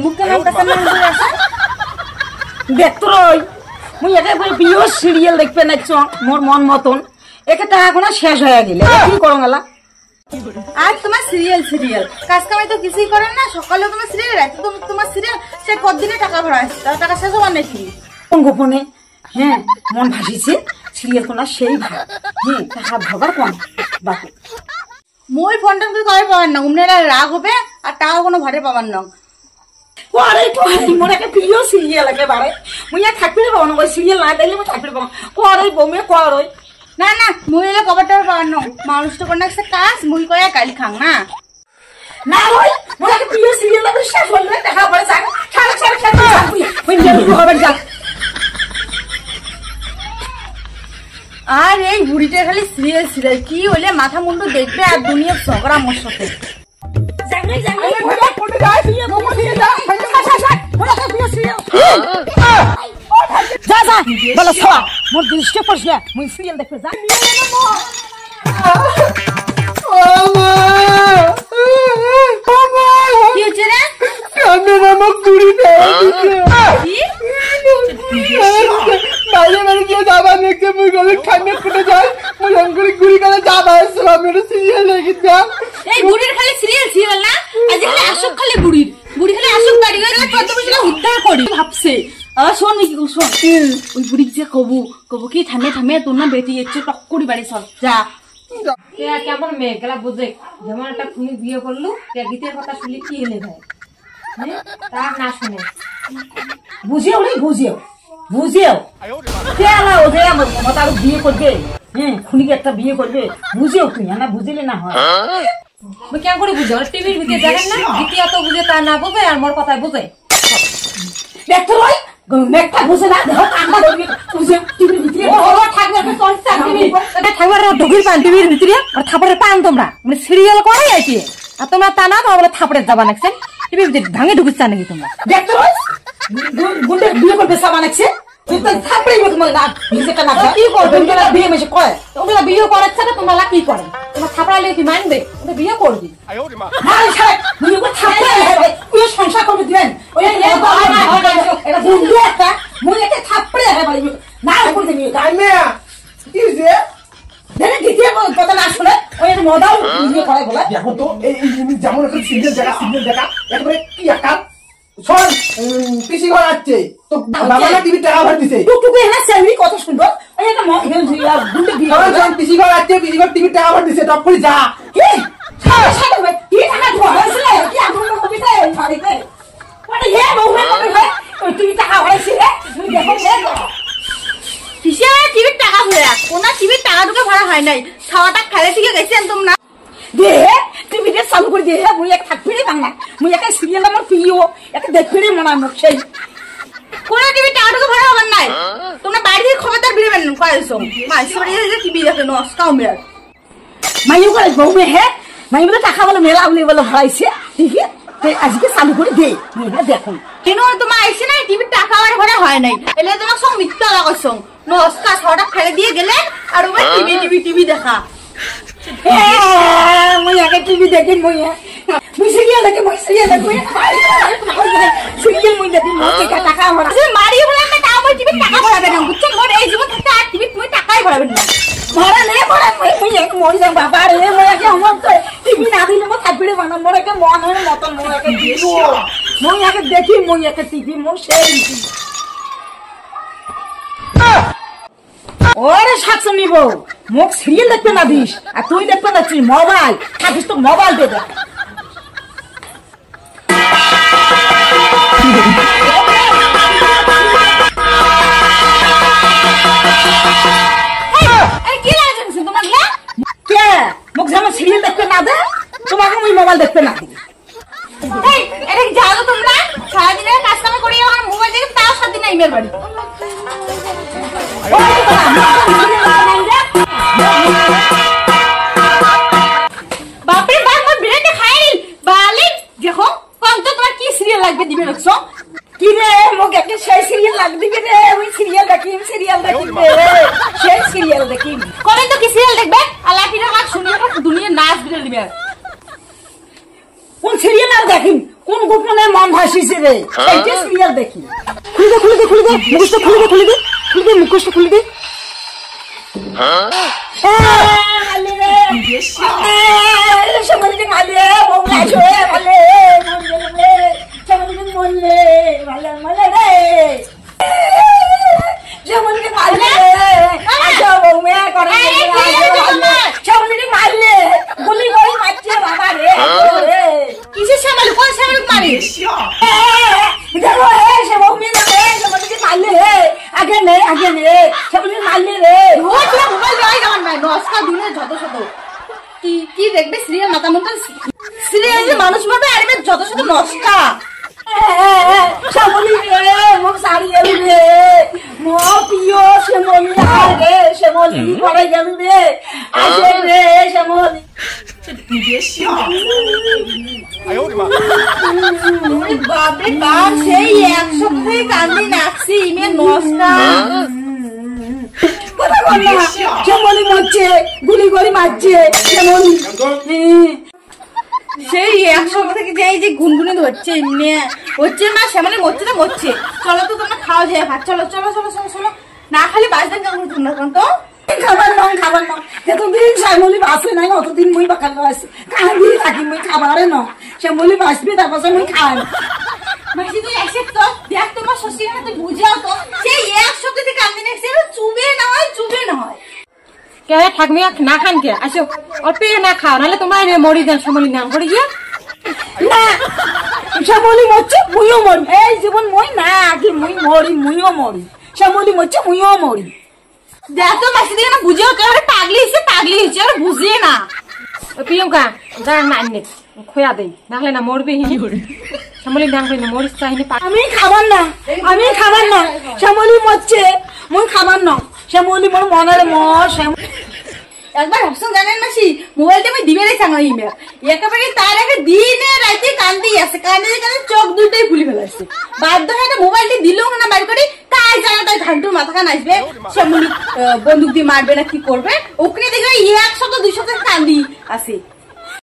মুখে নাম কাছে নাম ধরে আছে দেখতরই মুই একে বলে বিও সিরিয়াল দেখবে নাচ মোর মন মতন একে টাকা কোনা শেষ হয়ে গেল কি করং গলা আজ তোমার সিরিয়াল কাজ কামাই তো কিছুই করেন না সকালে তোমার সিরিয়াল রাতে তোমার সিরিয়াল সে কতদিনে টাকা ভরাইছে তার টাকা শেষ হওয়ার নাকি কোন গোপনে হ্যাঁ মন ভাসিছে সিরিয়াল কোনা সেই ভাই হ্যাঁ টাকা ভবার কোন বাকি মই ফোনটা কিন্তু কবে পাবেন না উমনেরা রাগ হবে আর টাকা কোনো ভাড়ে পাবেন না ওরে তো মোর একটা প্রিয় সিরিয়াল একেবারে মুই আর থাকতে পাবো না ওই সিরিয়াল না দেখলে মই থাকতে পাবো করই বমে করই না না মই এলে কবরটা পাবেন না মানুষটা কোন একটা কাজ মই করে কালি খাং না না ওই মোর একটা প্রিয় সিরিয়াল লাগে শেষ হলে দেখা পড়ে যাক ছাড়া ওই নিয়ে হবে যাক আর এই বুড়িটা খালি সিরিয়াল কি হইলে মাথা মুন্ডু দেখবে আর দুনিয়া ঝগড়া মোর সাথে যা যা বলো সবা মোর দৃষ্টি পড়ছে মুই সিরিয়াল দেখতে যা কি হচ্ছে রে কানে নামক গুড়ি বাইরে বাইরে গিয়ে যাবা দেখতে মুই গলে ঠান্ডা ফুটে যায় মুই অঙ্কুরি গুড়ি গলে যাবা এসে আমি সিরিয়াল দেখি যা এই বুড়ির খালি সিরিয়াল না আজ খালি আসুক খালি বুড়ি খালি আসুক বাড়ি গেলে কত বছর উদ্ধার করি ভাবছে শোন নাকি শোন ওই বুড়ি যে কবু কি থামে তোর না বেটি যাচ্ছে টক করি বাড়ি সব যা কেমন মেয়ে গেলা বুঝে যেমন একটা তুমি বিয়ে করলু গীতের কথা শুনলে কি এলে যায় তার না শুনে বুঝিও রে বুঝিও কেলা ও যে আমার মাতার বিয়ে করবে হ্যাঁ খুনিকে একটা বিয়ে করবে বুঝিও তুই না বুঝিলে না হয় কেমন করে বুঝে ওরা টিভির ভিতরে দেখেন না গীতি অত বুঝে তা না বোঝে আর মোর কথায় বোঝে দেখতে ভাই মেঘটা বুঝে না দেখো কান্না ধরবি বুঝে টিভির ভিতরে ওরা থাকবে একটা চলছে টিভি এটা থাকবে আর ঢুকির পান টিভির ভিতরে আর থাপড়ে পান তোমরা মানে সিরিয়াল করাই আছে আর তোমরা তা না তোমরা থাপড়ে যাবা নাকছেন টিভির ভিতরে ভাঙে ঢুকিচ্ছা নাকি তোমরা দেখতে ভাই গুন্ডে বিয়ে করবে সামানাচ্ছে তুই তো থাপড়েই মত মনে না নিজেটা না কি করবে তোমরা বিয়ে মেশে করে তোমরা বিয়ে করাচ্ছে না তোমরা কি করে তোমার থাপড়ালে কি মানবে তোমরা বিয়ে করবি না ছাড় বিয়ে করে থাপড়ে হবে তুই সংসার করবে দিবেন ওই এটা গুন্ডে একটা মুই একে থাপড়ে হবে না করে দিবি কানে কি যে দেখে দ্বিতীয় কথা না শুনে ওই মদাও বিয়ে করে বলে দেখো তো এই যেমন একটা সিরিয়াল দেখা একবারে কি আকার শোন পিসি ঘর আছে তো বাবা না টিভি টাকা ভর দিছে টুকটুকু এনা সেলফি কত সুন্দর ওই একটা গুন্ডে বিয়ে শোন পিসি ঘর আছে পিসি ঘর টিভি টাকা ভর দিছে টপ করে যা কি সারা সারা ভাই কি টাকা ধোয়া হয়েছিল কি আগুন কবিতা বাড়িতে মানে হে বউ ভাই ওই তুই টাকা হয়েছে রে তুই দেখো কিসে টিভির টাকা ভরা কোনা টিভির টাকা ঢুকে ভরা হয় নাই খাওয়াটা খালে থেকে গেছেন তোমরা দে তুই ভিডিও চালু করে দে মুই এক থাকবি না মুই একটা সিরিয়াল আমার প্রিয় একটা দেখবি মনে হয় মুখ সেই কোনা টিভির টাকা ঢুকে ভরা হবেন নাই তোমরা বাড়ি থেকে খবরদার বেরোবেন না কয়েছো মাইসে বাড়ি যে টিভি দেখে নস্কাও মেয়ার মাইও করে বউ মে হে মাই বলে টাকা বলে মেলা বলে বলে ভরাইছে ঠিক আছে আজকে চালু করে দে মুই দেখুন কেন তোমার আইসে নাই টিভির টাকা আর ভরা হয় নাই এলে তোমার সব মিথ্যা লাগাইছো নস্কা ছটা ফেলে দিয়ে গেলে আর ওই টিভি দেখা মুই আগে টিভি দেখি মুই সিরিয়াল দেখি সিরিয়াল মুই দেখি টাকা ভরা মারি বলে একটা টাকা মই টিভির টাকা ভরাবে না বুঝছো মোর এই জীবন থাকতে আর টিভি তুমি টাকাই ভরাবে না ভরা নে ভরা মুই এক মরি যাম বাবা রে মুই আগে আমার তো টিভি না দিলে মো থাকবি বানা মোর আগে মনের মতন মুই আগে দিও মুই আগে দেখি মুই আগে টিভি মুই সেই ওরে সাকস নিব মুখ সিরিয়াল দেখতে না দিস আর তুই দেখতে না তুই মোবাইল থাকিস তো মোবাইল দে দেখ মুখ যেমন সিরিয়াল দেখতে না দে তোমাকে আমি মোবাইল দেখতে না দিই এটা কি জানো তোমরা সারাদিনের কাজ কাম করি আমার মোবাইল দেখে তাও সাথে নাই মেয়ের বাড়ি বাপরে বাপ মোর ব্রেনে খাইল বালি দেখো কোন তো তোমার কি সিরিয়াল লাগবে দিবে রাখছো কি রে মোক একটা সেই সিরিয়াল লাগ দিবি রে ওই সিরিয়াল দেখি রে সেই সিরিয়াল দেখি কবে তো কি সিরিয়াল দেখবে আল্লাহ কি রাখ শুনিয়ে দুনিয়া নাচ দিলে দিবে কোন সিরিয়াল আর দেখি, কোন গোপনে মন ভাসিছে রে, সেইটা সিরিয়াল দেখি। খুলে দে মুখোশটা খুলে দে মুখোশটা খুলে দে। কিসের সামাল, কোন সামাল মারিস? আগে নে মারলে রে, মোবাইল দেওয়াই আমার নাই, নস্কা দিনে যত শত কি দেখবে সিরিয়াল, মাথা মতন সিরিয়াল যে মানুষ মারবে, আর যত শত নস্কা। শ্যামলি রে মোক সারি গেল রে, মো প্রিয় শ্যামলি রে, শ্যামলি পড়ে গেল রে, আসে রে শ্যামলি। বাপরে বাপ, সেই এক সপ্তাহে কান্দি নাচছি, মেয়ে নস্কা। শ্যামলি মরছে, গুলি করে মারছে শ্যামলি। সেই এক সপ্তাহ থেকে যে এই যে গুনগুনে ধরছে, এমনি হচ্ছে মা, শ্যামলি মরছে তো মরছে। চলো তো তোমরা খাওয়া যায়, চলো চলো চলো চলো চলো, না খালি বাঁচবেন কেমন তোমরা তো খাবার ন যতদিন শ্যামলি বাঁচবে নাই অতদিন মুই বাকাল বাঁচি, কাঁদি থাকি মুই খাবারে ন, শ্যামলি বাঁচবে তারপর মুই খাই। মাসি তুই এসে তো দেখ, তোমার শ্বশুর হাতে বুঝাও তো, সেই এক সপ্তাহ থেকে কান্দি নাচছে, চুবে না হয়। কে থাকবি না খান কে, আসো অল্প না খাও, নাহলে তোমার মরি যান শ্যামলি নাম করে গিয়ে। না শ্যামলি মরছে মুইও মরি, এই জীবন মই না, আগে মুইও মরি, শ্যামলি মরছে মুইও মরি। দেখ তো মাসি দিকে না বুঝেও, পাগলি হয়েছে আর বুঝিয়ে না। প্রিয়ঙ্কা যা না আনলে খোয়া দেই, নাহলে না মরবে। শ্যামলি নাম করে মরিস চাহিনি। আমি খাবার না শ্যামলি মরছে মুই খাবার না, শ্যামলি মোর মনের মর। একবার ভাবছেন জানেন মাসি, মোবাইলটা আমি দিবে রেখে আমার ইমেল একেবারে তার আগে দিনে রাতে কান্দি আছে, কান্দে চোখ দুটোই ফুলি ফেলাচ্ছে। বাধ্য হয়ে মোবাইলটি দিলেও না বাইর করে, কাজ জানা তাই ঘান্টুর মাথা খান আসবে, শ্যামলি বন্দুক দিয়ে মারবে না কি করবে, ওখানে দেখবে এক সপ্তাহ 2 সপ্তাহ কান্দি আছে।